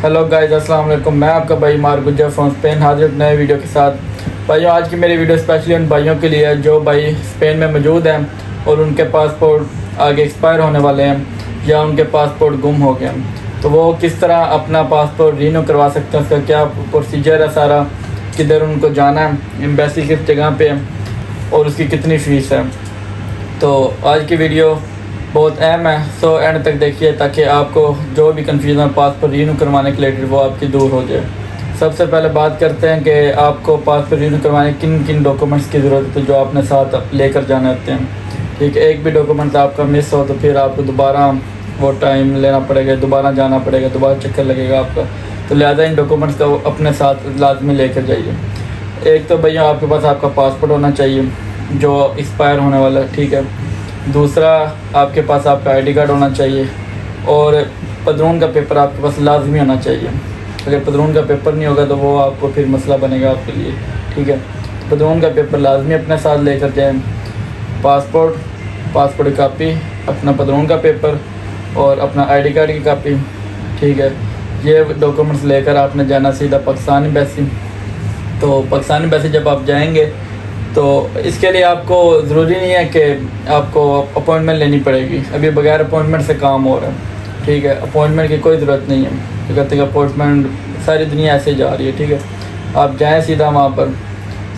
Hello guys, अस्सलाम वालेकुम। मैं आपका भाई मार गुजर फ्रॉम स्पेन हाजिर एक नए वीडियो के साथ। भाइयों, आज की मेरी वीडियो स्पेशली उन भाइयों के लिए है जो भाई स्पेन में मौजूद हैं और उनके पासपोर्ट आगे एक्सपायर होने वाले हैं या उनके पासपोर्ट गुम हो गए हैं। तो वो किस तरह अपना पासपोर्ट रीन्यू करवा सकते हैं, उसका क्या प्रोसीजर है सारा, किधर उनको जाना है, एम्बेसी किस जगह पे है और उसकी कितनी फ़ीस है। तो आज की वीडियो बहुत अहम है, सो एंड तक देखिए ताकि आपको जो भी कन्फ्यूज़न पासपोर्ट रीन्यू करवाने के रिलेटेड वो आपकी दूर हो जाए। सबसे पहले बात करते हैं कि आपको पासपोर्ट रीन्यू करवाने किन किन डॉक्यूमेंट्स की ज़रूरत है जो आपने साथ लेकर जाने होते हैं। ठीक है, एक भी डॉक्यूमेंट आपका मिस हो तो फिर आपको दोबारा वो टाइम लेना पड़ेगा, दोबारा जाना पड़ेगा, दोबारा चक्कर लगेगा आपका। तो लिहाजा इन डॉक्यूमेंट्स को अपने साथ लाजमी लेकर जाइए। एक तो भैया आपके पास आपका पासपोर्ट होना चाहिए जो एक्सपायर होने वाला है, ठीक है। दूसरा, आपके पास आपका आईडी कार्ड होना चाहिए और पदरून का पेपर आपके पास लाजमी होना चाहिए। अगर पदरून का पेपर नहीं होगा तो वो आपको फिर मसला बनेगा आपके लिए, ठीक है। पदरून का पेपर लाजमी अपने साथ लेकर जाएं। पासपोर्ट की कापी, अपना पदरून का पेपर और अपना आईडी कार्ड की कापी, ठीक है। ये डॉक्यूमेंट्स लेकर आपने जाना सीधा पाकिस्तान एम्बेसी। तो पाकिस्तान एम्बेसी जब आप जाएंगे तो इसके लिए आपको ज़रूरी नहीं है कि आपको अपॉइंटमेंट लेनी पड़ेगी। अभी बगैर अपॉइंटमेंट से काम हो रहा है, ठीक है। अपॉइंटमेंट की कोई ज़रूरत नहीं है, तो कहते हैं अपॉइंटमेंट, सारी दुनिया ऐसे जा रही है, ठीक है। आप जाएं सीधा वहाँ पर,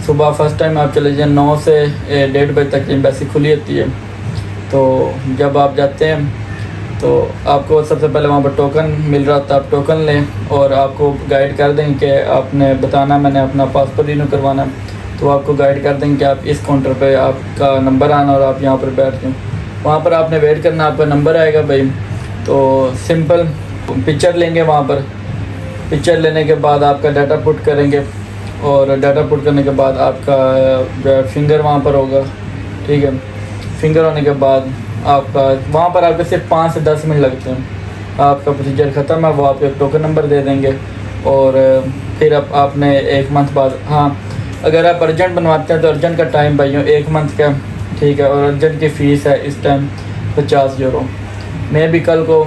सुबह फर्स्ट टाइम आप चले जाएँ, 9 से 1:30 बजे तक एम्बेसी खुली होती है। तो जब आप जाते हैं तो आपको सबसे पहले वहाँ पर टोकन मिल रहा था, आप टोकन लें और आपको गाइड कर देंगे कि आपने बताना मैंने अपना पासपोर्ट रिन्यू करवाना है। तो आपको गाइड कर देंगे कि आप इस काउंटर पे आपका नंबर आना और आप यहाँ पर बैठ जाएँ। वहाँ पर आपने वेट करना, आपका नंबर आएगा भाई। तो सिंपल पिक्चर लेंगे, वहाँ पर पिक्चर लेने के बाद आपका डाटा पुट करेंगे और डाटा पुट करने के बाद आपका फिंगर वहाँ पर होगा, ठीक है। फिंगर होने के बाद आपका वहाँ पर आपके सिर्फ 5 से 10 मिनट लगते हैं। आपका प्रोसीजर ख़त्म है, वो आपको एक टोकन नंबर दे देंगे और फिर आपने 1 मंथ बाद, हाँ अगर आप अर्जेंट बनवाते हैं तो अर्जेंट का टाइम भाइयों 1 मंथ का, ठीक है। और अर्जेंट की फ़ीस है इस टाइम 50 यूरो। मैं भी कल को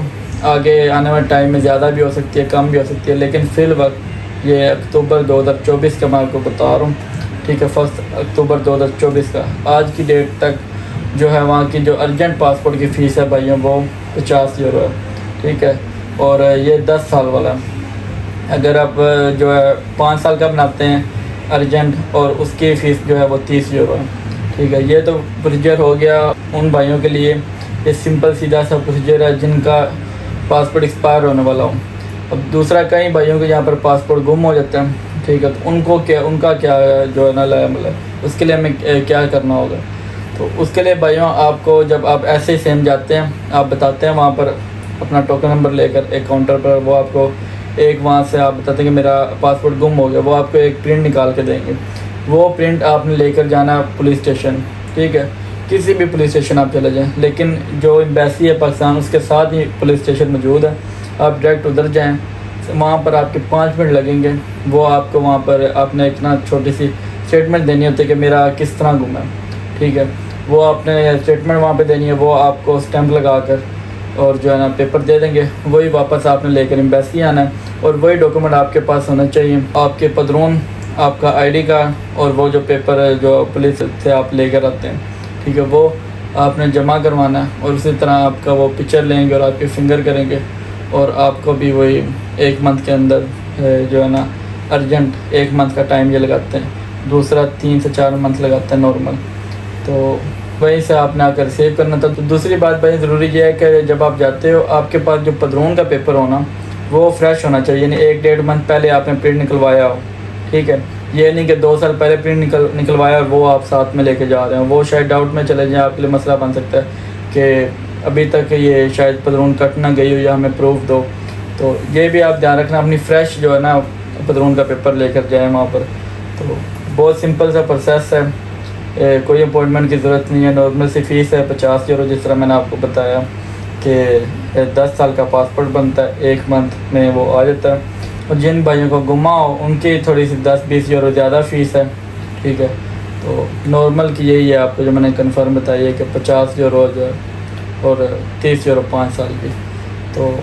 आगे आने वाले टाइम में ज़्यादा भी हो सकती है, कम भी हो सकती है, लेकिन फ़िल वक्त ये अक्टूबर 2024 का मैं आपको बता रहा हूँ, ठीक है। 1 अक्टूबर 2024 का आज की डेट तक जो है वहाँ की जो अर्जेंट पासपोर्ट की फ़ीस है भाइयों वो 50 यूरो है, ठीक है। और ये 10 साल वाला है। अगर आप जो है 5 साल का बनाते हैं अर्जेंट और उसकी फ़ीस जो है वो 30 यूरो है, ठीक है। ये तो प्रोसीजर हो गया उन भाइयों के लिए, ये सिंपल सीधा सा प्रोसीजर है जिनका पासपोर्ट एक्सपायर होने वाला हो। अब दूसरा, कई भाइयों के यहाँ पर पासपोर्ट गुम हो जाता है, ठीक है। तो उनका क्या जो है ना मतलब उसके लिए हमें क्या करना होगा। तो उसके लिए भाइयों आपको, जब आप ऐसे ही सेम जाते हैं, आप बताते हैं वहाँ पर अपना टोकन नंबर लेकर एक काउंटर पर, वो आपको एक वहाँ से आप बताते हैं कि मेरा पासपोर्ट गुम हो गया, वो आपको एक प्रिंट निकाल के देंगे। वो प्रिंट आपने लेकर जाना पुलिस स्टेशन, ठीक है। किसी भी पुलिस स्टेशन आप चले जाएं, लेकिन जो एम्बेसी है पाकिस्तान उसके साथ ही पुलिस स्टेशन मौजूद है, आप डायरेक्ट उधर जाएं। वहाँ पर आपके 5 मिनट लगेंगे। वो आपको वहाँ पर आपने इतना छोटी सी स्टेटमेंट देनी होती है कि मेरा किस तरह गुम है, ठीक है। वो आपने स्टेटमेंट वहाँ पर देनी है, वो आपको स्टैंप लगा कर और जो है ना पेपर दे देंगे। वही वापस आपने लेकर एम्बेसी आना है और वही डॉक्यूमेंट आपके पास होना चाहिए, आपके पदरून, आपका आईडी कार्ड और वो जो पेपर है जो पुलिस से आप लेकर आते हैं, ठीक है, वो आपने जमा करवाना है। और उसी तरह आपका वो पिक्चर लेंगे और आपके फिंगर करेंगे और आपको भी वही 1 मंथ के अंदर जो है ना अर्जेंट 1 मंथ का टाइम ये लगाते हैं, दूसरा 3 से 4 मंथ लगाते हैं नॉर्मल। तो वहीं से आपने आकर रिसीव करना था। तो दूसरी बात भाई ज़रूरी ये है कि जब आप जाते हो आपके पास जो पदरून का पेपर होना वो फ्रेश होना चाहिए, यानी 1-1.5 मंथ पहले आपने प्रिंट निकलवाया हो, ठीक है। ये नहीं कि 2 साल पहले प्रिंट निकलवाया और वो आप साथ में लेके जा रहे हो, वो शायद डाउट में चले जाए, आपके लिए मसला बन सकता है कि अभी तक ये शायद पदरून कट ना गई हो या हमें प्रूफ दो। तो ये भी आप ध्यान रखना, अपनी फ़्रेश जो है ना पदरून का पेपर लेकर जाए वहाँ पर। तो बहुत सिंपल सा प्रोसेस है, कोई अपॉइंटमेंट की ज़रूरत नहीं है। नॉर्मल सी फ़ीस है 50 यूरो, जिस तरह मैंने आपको बताया कि 10 साल का पासपोर्ट बनता है, 1 मंथ में वो आ जाता है। और जिन भाइयों को गुमा हो उनकी थोड़ी सी 10-20 यूरो ज़्यादा फ़ीस है, ठीक है। तो नॉर्मल की यही है, आपको जो मैंने कन्फर्म बताई है कि 50 यूरो जो और 30 यूरो 5 साल की। तो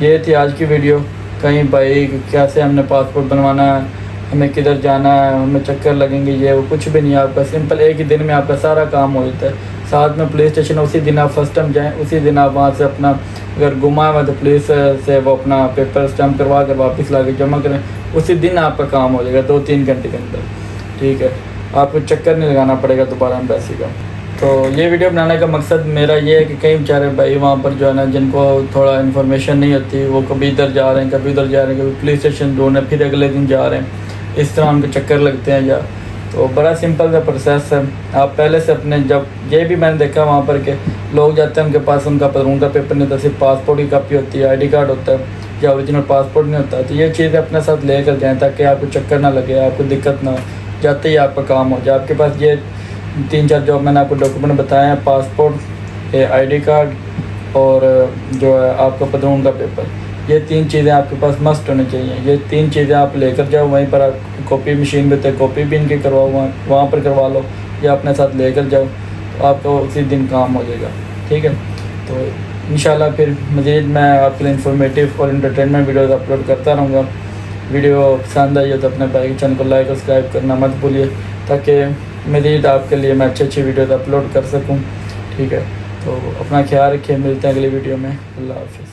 ये थी आज की वीडियो। कहीं भाई कैसे हमने पासपोर्ट बनवाना है, हमें किधर जाना है, हमें चक्कर लगेंगे, ये वो कुछ भी नहीं है। आपका सिंपल एक ही दिन में आपका सारा काम हो जाता है। साथ में पुलिस स्टेशन उसी दिन आप फर्स्ट टाइम जाएँ, उसी दिन आप वहाँ से अपना अगर गुमा हुआ तो पुलिस से वो अपना पेपर स्टैम्प करवा कर वापस ला के जमा करें, उसी दिन आपका काम हो जाएगा 2-3 घंटे के अंदर। ठीक है, आपको चक्कर नहीं लगाना पड़ेगा दोबारा एम्बेसी का। तो ये वीडियो बनाने का मकसद मेरा ये है कि कई बेचारे भाई वहाँ पर जो है ना, जिनको थोड़ा इन्फॉर्मेशन नहीं होती, वो कभी इधर जा रहे हैं, कभी उधर जा रहे हैं, कभी पुलिस स्टेशन ढूंढने, फिर अगले दिन जा रहे हैं, इस तरह उनके चक्कर लगते हैं। या तो बड़ा सिंपल सा प्रोसेस है। आप पहले से अपने, जब ये भी मैंने देखा वहाँ पर के लोग जाते हैं, उनके पास उनका पदरून का पेपर नहीं होता, सिर्फ पासपोर्ट की कॉपी होती है, ID कार्ड होता है, या ओरिजिनल पासपोर्ट नहीं होता। तो ये चीज़ें अपने साथ ले कर जाएँ ताकि आपको चक्कर ना लगे, आपको दिक्कत ना हो, जाते ही आपका काम हो जाए। आपके पास ये 3-4 जो मैंने आपको डॉक्यूमेंट बताए हैं, पासपोर्ट, ID कार्ड और जो है आपका पदरून का पेपर, ये 3 चीज़ें आपके पास मस्ट होनी चाहिए। ये 3 चीज़ें आप लेकर जाओ, वहीं पर आप कॉपी मशीन में होते, कॉपी भी इनकी करवाओ, वहाँ पर करवा लो, या अपने साथ लेकर जाओ, तो आपका उसी दिन काम हो जाएगा। ठीक है, तो इंशाल्लाह फिर मज़ीद मैं आपके लिए इन्फॉर्मेटिव और एंटरटेनमेंट वीडियोज़ अपलोड करता रहूँगा। वीडियो पसंद आई हो तो अपने भाई के चैनल को लाइक और सब्सक्राइब करना मत भूलिए, ताकि मज़ीद आपके लिए मैं अच्छी वीडियोज़ अपलोड कर सकूँ। ठीक है, तो अपना ख्याल रखिए, मिलते हैं अगली वीडियो में। अल्लाह हाफ़िज़।